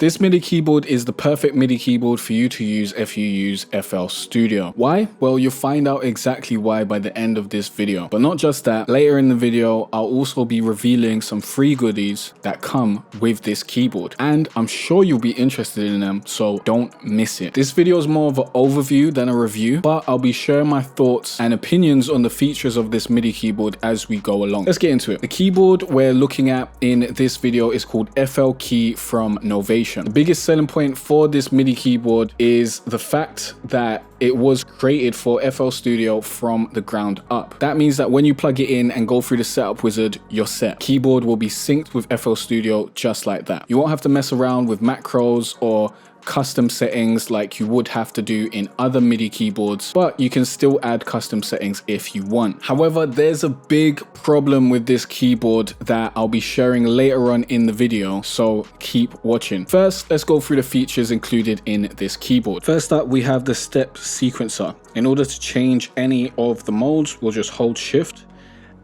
This MIDI keyboard is the perfect MIDI keyboard for you to use if you use FL Studio. Why? Well, you'll find out exactly why by the end of this video. But not just that, later in the video, I'll also be revealing some free goodies that come with this keyboard. And I'm sure you'll be interested in them, so don't miss it. This video is more of an overview than a review, but I'll be sharing my thoughts and opinions on the features of this MIDI keyboard as we go along. Let's get into it. The keyboard we're looking at in this video is called FL Key from Novation. The biggest selling point for this MIDI keyboard is the fact that it was created for FL Studio from the ground up. That means that when you plug it in and go through the setup wizard, you're set. Keyboard will be synced with FL Studio just like that. You won't have to mess around with macros or custom settings like you would have to do in other MIDI keyboards, but you can still add custom settings if you want. However, there's a big problem with this keyboard that I'll be sharing later on in the video, so keep watching. First, let's go through the features included in this keyboard. First up, we have the step sequencer. In order to change any of the modes, we'll just hold shift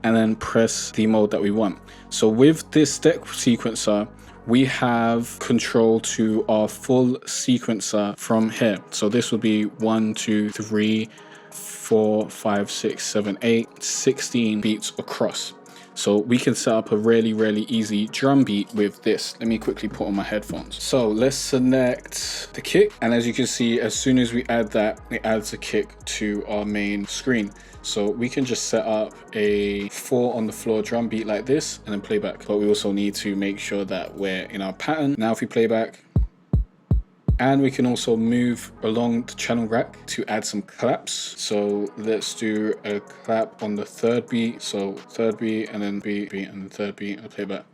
and then press the mode that we want. So with this step sequencer, we have control to our full sequencer from here. So this will be 1, 2, 3, 4, 5, 6, 7, 8, 16 beats across. So we can set up a really easy drum beat with this. Let me quickly put on my headphones. So let's select the kick. And as you can see, as soon as we add that, it adds a kick to our main screen. So we can just set up a 4 on the floor drum beat like this and then play back. But we also need to make sure that we're in our pattern. Now if we play back, and we can also move along the channel rack to add some claps. So let's do a clap on the third beat. So third beat and then beat and the third beat. I'll play back.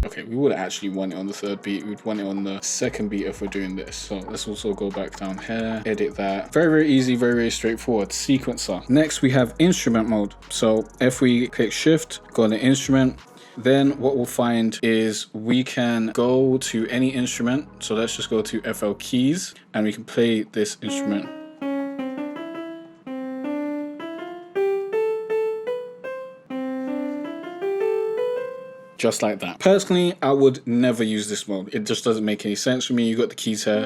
Okay, we would actually want it on the third beat. We'd want it on the second beat if we're doing this. So let's also go back down here, edit that. Very easy, very straightforward. Sequencer. Next, we have instrument mode. So if we click shift, go on the instrument, then what we'll find is we can go to any instrument. So let's just go to FL keys and we can play this instrument. Just like that. Personally, I would never use this mode. It just doesn't make any sense for me. You got the keys here.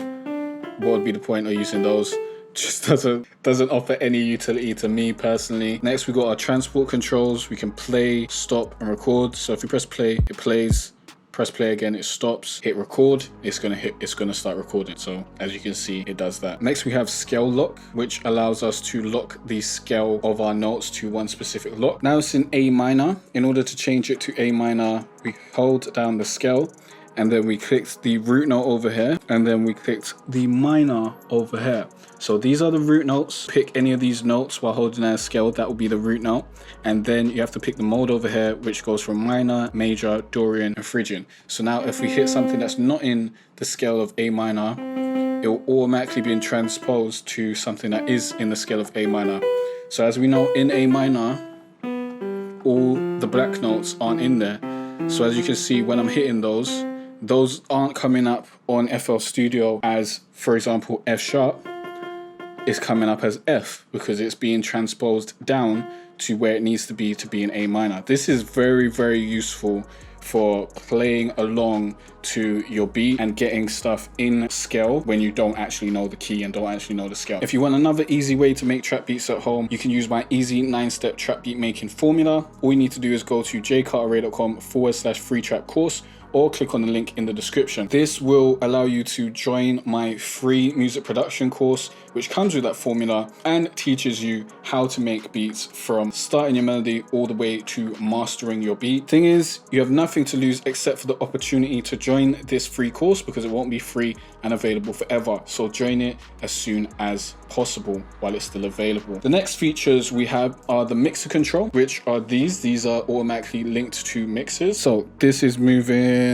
What would be the point of using those? Just doesn't offer any utility to me personally. Next, we got our transport controls. We can play, stop, and record. So if you press play, it plays. Press play again, it stops. Hit record, it's gonna start recording. So as you can see, it does that. Next, we have scale lock, which allows us to lock the scale of our notes to one specific lock. Now it's in A minor. In order to change it to A minor, we hold down the scale and then we clicked the root note over here and then we clicked the minor over here. So these are the root notes. Pick any of these notes while holding down a scale, that will be the root note. And then you have to pick the mode over here, which goes from minor, major, Dorian, and Phrygian. So now if we hit something that's not in the scale of A minor, it will automatically be transposed to something that is in the scale of A minor. So as we know, in A minor, all the black notes aren't in there. So as you can see, when I'm hitting those aren't coming up on FL Studio as, for example, F sharp. It's coming up as F because it's being transposed down to where it needs to be in A minor. This is very useful for playing along to your beat and getting stuff in scale when you don't actually know the key and don't actually know the scale. If you want another easy way to make trap beats at home, you can use my easy 9-step trap beat making formula. All you need to do is go to jcarterray.com/free trap course or click on the link in the description. This will allow you to join my free music production course, which comes with that formula and teaches you how to make beats from starting your melody all the way to mastering your beat. Thing is, you have nothing to lose except for the opportunity to join this free course because it won't be free and available forever. So join it as soon as possible while it's still available. The next features we have are the mixer control, which are these. These are automatically linked to mixers. So this is moving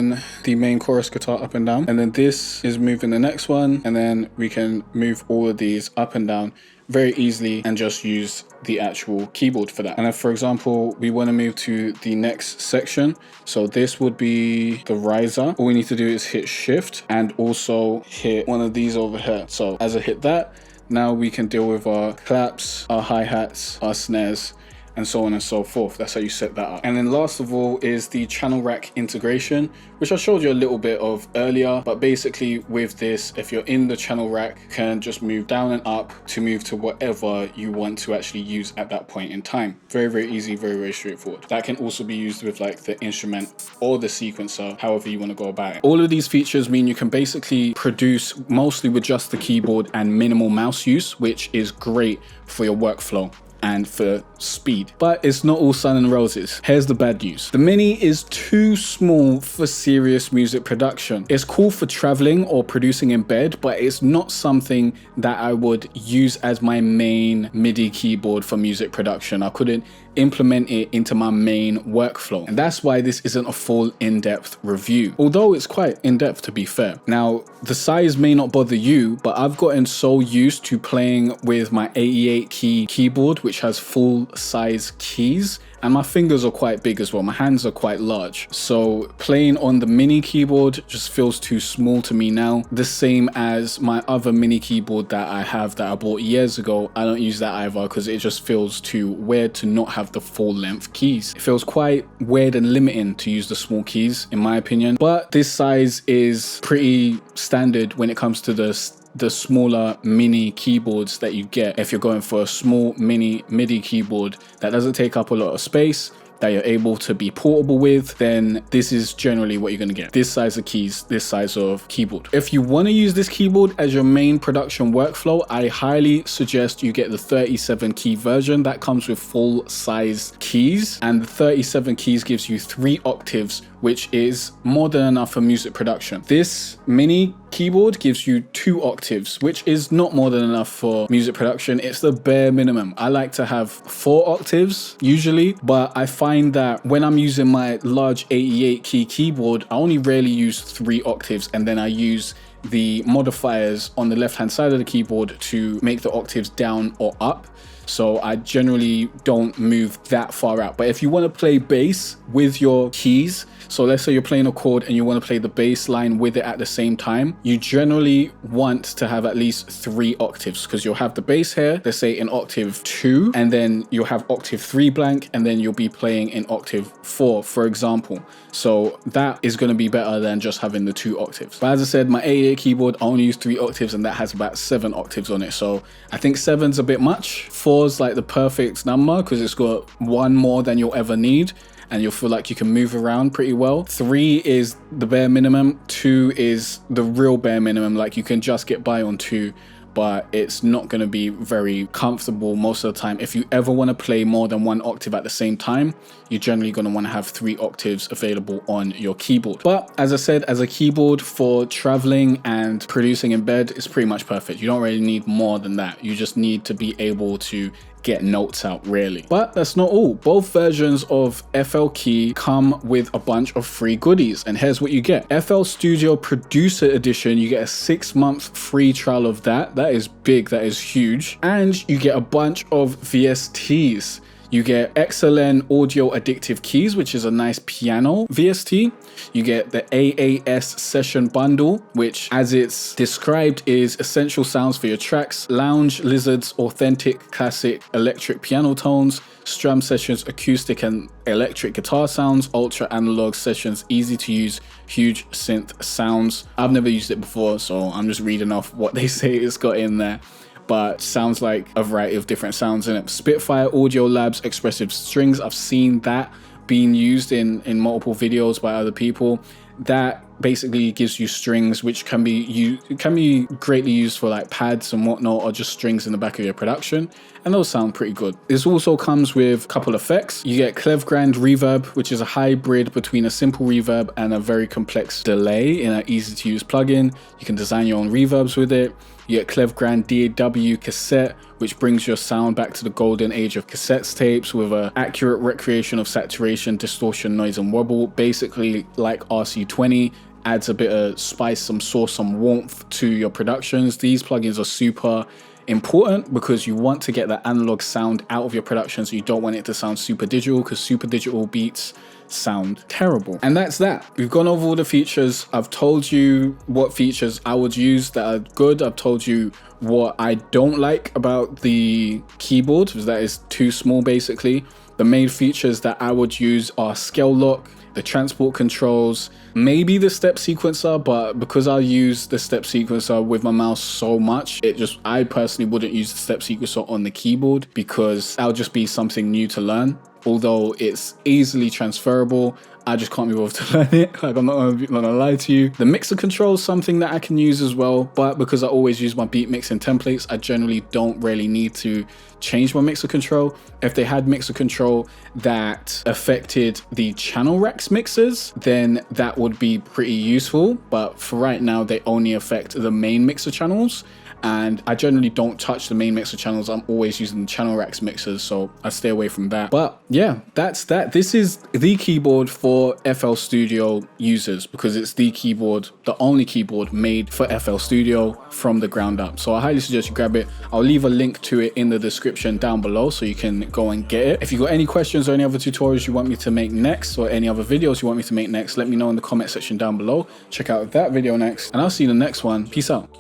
the main chorus guitar up and down, and then this is moving the next one, and then we can move all of these up and down very easily and just use the actual keyboard for that. And if, for example, we want to move to the next section, so this would be the riser, all we need to do is hit shift and also hit one of these over here. So as I hit that, now we can deal with our claps, our hi-hats, our snares, and so on and so forth. That's how you set that up. And then last of all is the channel rack integration, which I showed you a little bit of earlier, but basically with this, if you're in the channel rack, you can just move down and up to move to whatever you want to actually use at that point in time. Very, very easy, very, very straightforward. That can also be used with like the instrument or the sequencer, however you want to go about it. All of these features mean you can basically produce mostly with just the keyboard and minimal mouse use, which is great for your workflow and for speed. But it's not all sun and roses. Here's the bad news. The Mini is too small for serious music production. It's cool for traveling or producing in bed, but it's not something that I would use as my main MIDI keyboard for music production. I couldn't implement it into my main workflow, and that's why this isn't a full in-depth review, although it's quite in-depth to be fair. Now, the size may not bother you, but I've gotten so used to playing with my 88 key keyboard, which has full size keys, and my fingers are quite big as well. My hands are quite large. So playing on the Mini keyboard just feels too small to me now. The same as my other Mini keyboard that I have that I bought years ago. I don't use that either because it just feels too weird to not have the full length keys. It feels quite weird and limiting to use the small keys in my opinion. But this size is pretty standard when it comes to the smaller mini keyboards that you get. If you're going for a small mini MIDI keyboard that doesn't take up a lot of space, that you're able to be portable with, then this is generally what you're going to get. This size of keys, this size of keyboard. If you want to use this keyboard as your main production workflow, I highly suggest you get the 37 key version that comes with full size keys, and the 37 keys gives you 3 octaves, which is more than enough for music production. This Mini keyboard gives you 2 octaves, which is not more than enough for music production. It's the bare minimum. I like to have 4 octaves usually, but I find that when I'm using my large 88 key keyboard, I only rarely use 3 octaves, and then I use the modifiers on the left hand side of the keyboard to make the octaves down or up. So I generally don't move that far out. But if you want to play bass with your keys, so let's say you're playing a chord and you want to play the bass line with it at the same time, you generally want to have at least 3 octaves, because you'll have the bass here, let's say in octave 2, and then you'll have octave 3 blank, and then you'll be playing in octave 4, for example. So that is going to be better than just having the 2 octaves. But as I said, my 88 keyboard, I only use 3 octaves, and that has about 7 octaves on it. So I think 7's a bit much. 4's like the perfect number because it's got 1 more than you'll ever need, and you'll feel like you can move around pretty well. 3 is the bare minimum. 2 is the real bare minimum. Like you can just get by on 2, but it's not going to be very comfortable most of the time. If you ever want to play more than 1 octave at the same time, you're generally going to want to have 3 octaves available on your keyboard. But as I said, as a keyboard for traveling and producing in bed, it's pretty much perfect. You don't really need more than that. You just need to be able to get notes out really. But that's not all. Both versions of FL Key come with a bunch of free goodies, and here's what you get. FL Studio Producer Edition, you get a 6-month free trial of that. That is big, that is huge. And you get a bunch of VSTs. You get XLN Audio Addictive Keys, which is a nice piano VST. You get the AAS Session Bundle, which as it's described is essential sounds for your tracks, lounge, lizards, authentic, classic, electric piano tones, strum sessions, acoustic and electric guitar sounds, ultra analog sessions, easy to use, huge synth sounds. I've never used it before, so I'm just reading off what they say it's got in there. But sounds like a variety of different sounds in it. Spitfire Audio Labs Expressive Strings. I've seen that being used in multiple videos by other people. That basically gives you strings which can be greatly used for like pads and whatnot, or just strings in the back of your production, and those sound pretty good. This also comes with a couple effects. You get Clevgrand Reverb, which is a hybrid between a simple reverb and a very complex delay in an easy to use plugin. You can design your own reverbs with it. You get Clevgrand DAW Cassette, which brings your sound back to the golden age of cassette tapes with an accurate recreation of saturation, distortion, noise, and wobble. Basically like RC20, adds a bit of spice, some sauce, some warmth to your productions. These plugins are super important because you want to get that analog sound out of your production, so you don't want it to sound super digital, because super digital beats sound terrible. And that's that. We've gone over all the features. I've told you what features I would use that are good. I've told you what I don't like about the keyboard, because that is too small basically. The main features that I would use are scale lock, the transport controls, maybe the step sequencer, but because I use the step sequencer with my mouse so much, I personally wouldn't use the step sequencer on the keyboard because that'll just be something new to learn. Although it's easily transferable, I just can't be bothered to learn it. Like, I'm not gonna lie to you. The mixer control is something that I can use as well, but because I always use my beat mixing templates, I generally don't really need to change my mixer control. If they had mixer control that affected the channel racks mixers, then that would be pretty useful. But for right now, they only affect the main mixer channels. And I generally don't touch the main mixer channels. I'm always using the channel racks mixers, so I stay away from that. But yeah, that's that. This is the keyboard for FL Studio users because it's the keyboard, the only keyboard made for FL Studio from the ground up. So I highly suggest you grab it. I'll leave a link to it in the description down below so you can go and get it. If you got any questions or any other tutorials you want me to make next, or any other videos you want me to make next, let me know in the comment section down below. Check out that video next, and I'll see you in the next one. Peace out.